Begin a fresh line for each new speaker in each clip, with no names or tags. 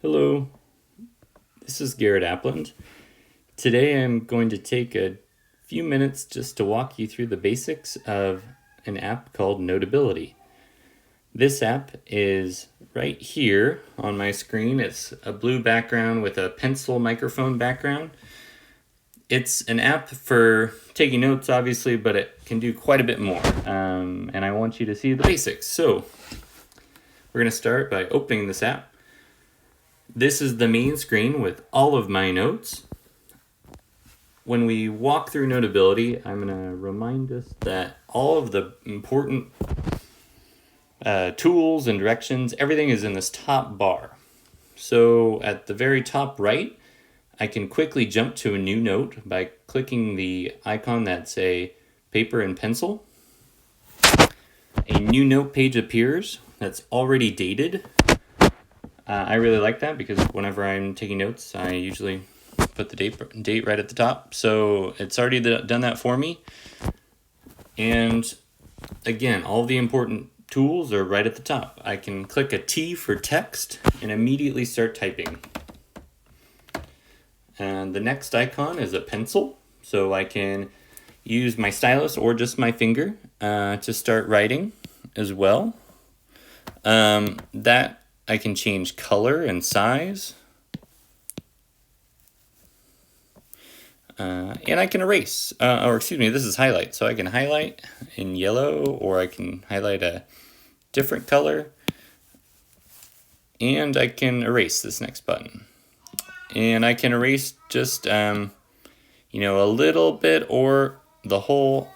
Hello, this is Garrett Appland. Today I'm going to take a few minutes just to walk you through the basics of an app called Notability. This app is right here on my screen. It's a blue background with a pencil microphone background. It's an app for taking notes, obviously, but it can do quite a bit more. And I want you to see the basics. So we're going to start by opening this app. This is the main screen with all of my notes. When we walk through Notability, I'm going to remind us that all of the important tools and directions, everything is in this top bar. So at the very top right, I can quickly jump to a new note by clicking the icon that's a paper and pencil. A new note page appears that's already dated. I really like that because whenever I'm taking notes, I usually put the date right at the top. So it's already done that for me. And again, all the important tools are right at the top. I can click a T for text and immediately start typing. And the next icon is a pencil. So I can use my stylus or just my finger to start writing as well. That I can change color and size. And I can erase, this is highlight. So I can highlight in yellow, or I can highlight a different color. And I can erase this next button. And I can erase just, a little bit or the whole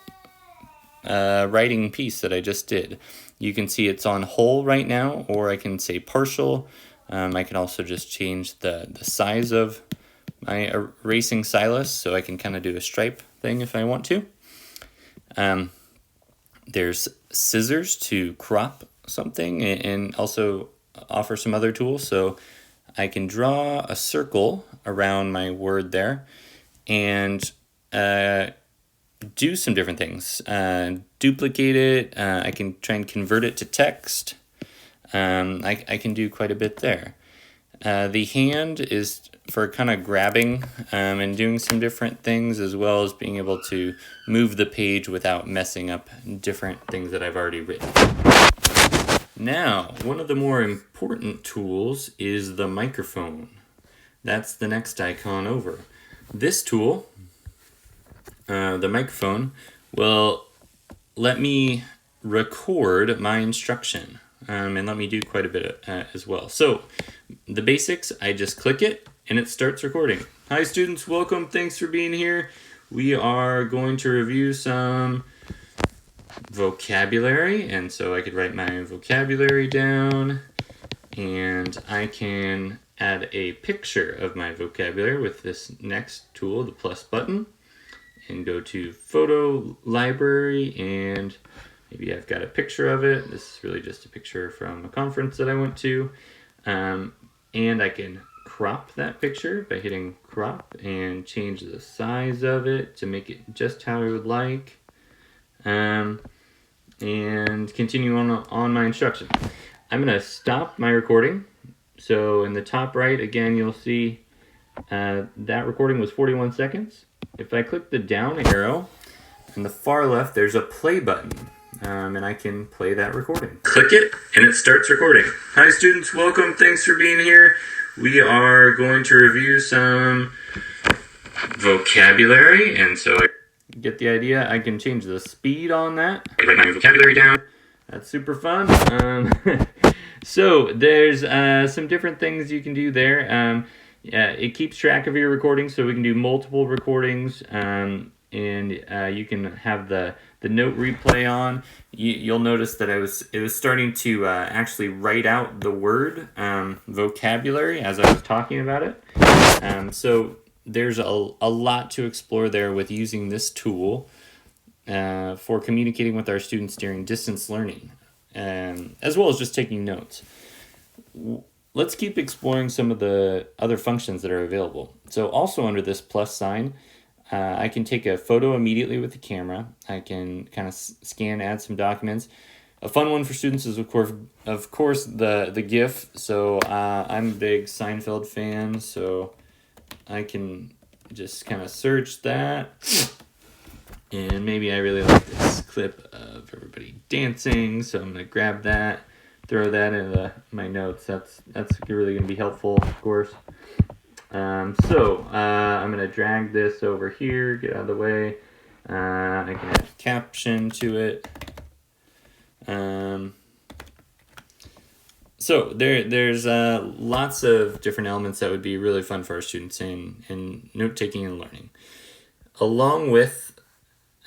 writing piece that I just did. You can see it's on whole right now, or I can say partial. I can also just change the size of my erasing stylus, so I can kind of do a stripe thing if I want to. There's scissors to crop something and also offer some other tools. So I can draw a circle around my word there and do some different things. Duplicate it. I can try and convert it to text. I can do quite a bit there. The hand is for kind of grabbing and doing some different things, as well as being able to move the page without messing up different things that I've already written. Now, one of the more important tools is the microphone. That's the next icon over. This tool, the microphone, will let me record my instruction and let me do quite a bit as well. So the basics, I just click it and it starts recording. Hi students, welcome, thanks for being here. We are going to review some vocabulary, and so I could write my vocabulary down, and I can add a picture of my vocabulary with this next tool, the plus button, and go to photo library, and maybe I've got a picture of it. This is really just a picture from a conference that I went to, and I can crop that picture by hitting crop and change the size of it to make it just how I would like, and continue on my instruction. I'm going to stop my recording. So in the top right, again, you'll see that recording was 41 seconds. If I click the down arrow, in the far left, there's a play button, and I can play that recording. Click it, and it starts recording. Hi students, welcome, thanks for being here. We are going to review some vocabulary, and so I get the idea. I can change the speed on that. I write my vocabulary down. That's super fun. So there's some different things you can do there. It keeps track of your recordings, so we can do multiple recordings, and you can have the note replay on. You'll notice that it was starting to actually write out the word vocabulary as I was talking about it. So there's a lot to explore there with using this tool for communicating with our students during distance learning, as well as just taking notes. Let's keep exploring some of the other functions that are available. So also under this plus sign, I can take a photo immediately with the camera. I can kind of scan, add some documents. A fun one for students is, of course, the GIF. So I'm a big Seinfeld fan, so I can just kind of search that. And maybe I really like this clip of everybody dancing, so I'm going to grab that, throw that into my notes. That's really going to be helpful, of course. I'm going to drag this over here, get out of the way. I can add a caption to it. So there's lots of different elements that would be really fun for our students in note-taking and learning. Along with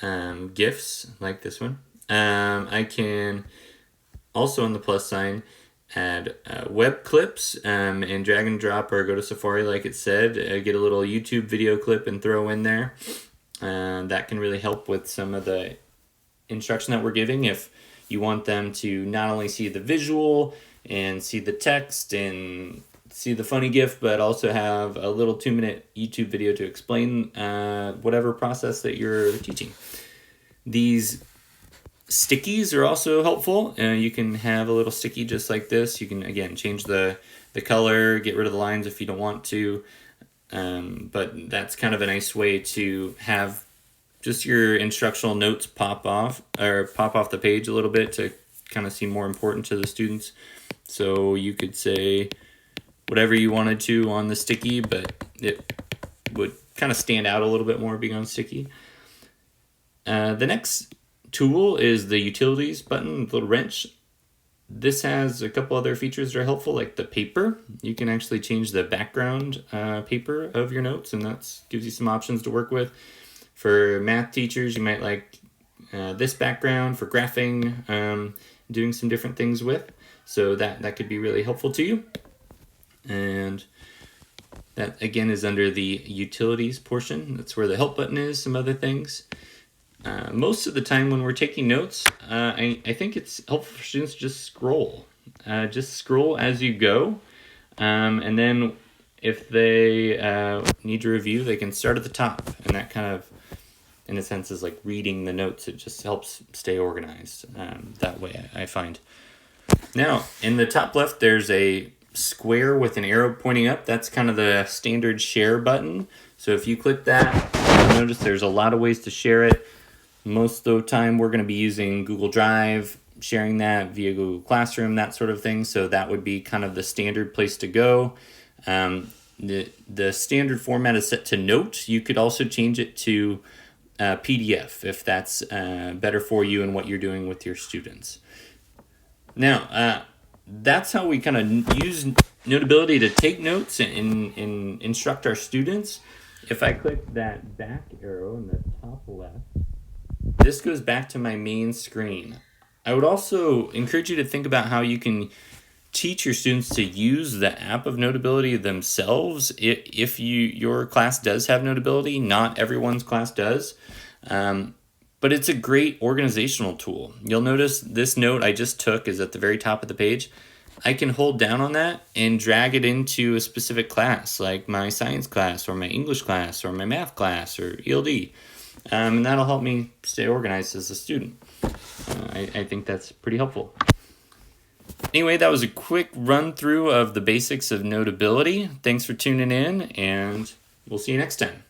GIFs like this one, I can also on the plus sign add web clips and drag and drop or go to Safari like it said, get a little YouTube video clip and throw in there. That can really help with some of the instruction that we're giving if you want them to not only see the visual and see the text and see the funny GIF, but also have a little 2-minute YouTube video to explain whatever process that you're teaching. These stickies are also helpful. You can have a little sticky just like this. You can, again, change the color, get rid of the lines if you don't want to. But that's kind of a nice way to have just your instructional notes pop off the page a little bit to kind of seem more important to the students. So you could say whatever you wanted to on the sticky, but it would kind of stand out a little bit more being on sticky. The next tool is the utilities button, the little wrench. This has a couple other features that are helpful, like the paper. You can actually change the background paper of your notes, and that gives you some options to work with. For math teachers, you might like this background for graphing, doing some different things with. So that could be really helpful to you. And that, again, is under the utilities portion. That's where the help button is, some other things. Most of the time when we're taking notes, I think it's helpful for students to just scroll. Just scroll as you go. And then if they need to review, they can start at the top. And that kind of, in a sense, is like reading the notes. It just helps stay organized that way, I find. Now, in the top left, there's a square with an arrow pointing up. That's kind of the standard share button. So if you click that, you'll notice there's a lot of ways to share it. Most of the time, we're going to be using Google Drive, sharing that via Google Classroom, that sort of thing. So that would be kind of the standard place to go. The standard format is set to Note. You could also change it to PDF if that's better for you and what you're doing with your students. Now, that's how we kind of use Notability to take notes and instruct our students. If I click that back arrow in the top left, this goes back to my main screen. I would also encourage you to think about how you can teach your students to use the app of Notability themselves. If your class does have Notability, not everyone's class does. But it's a great organizational tool. You'll notice this note I just took is at the very top of the page. I can hold down on that and drag it into a specific class, like my science class or my English class or my math class or ELD. And that'll help me stay organized as a student. I think that's pretty helpful. Anyway, that was a quick run through of the basics of Notability. Thanks for tuning in, and we'll see you next time.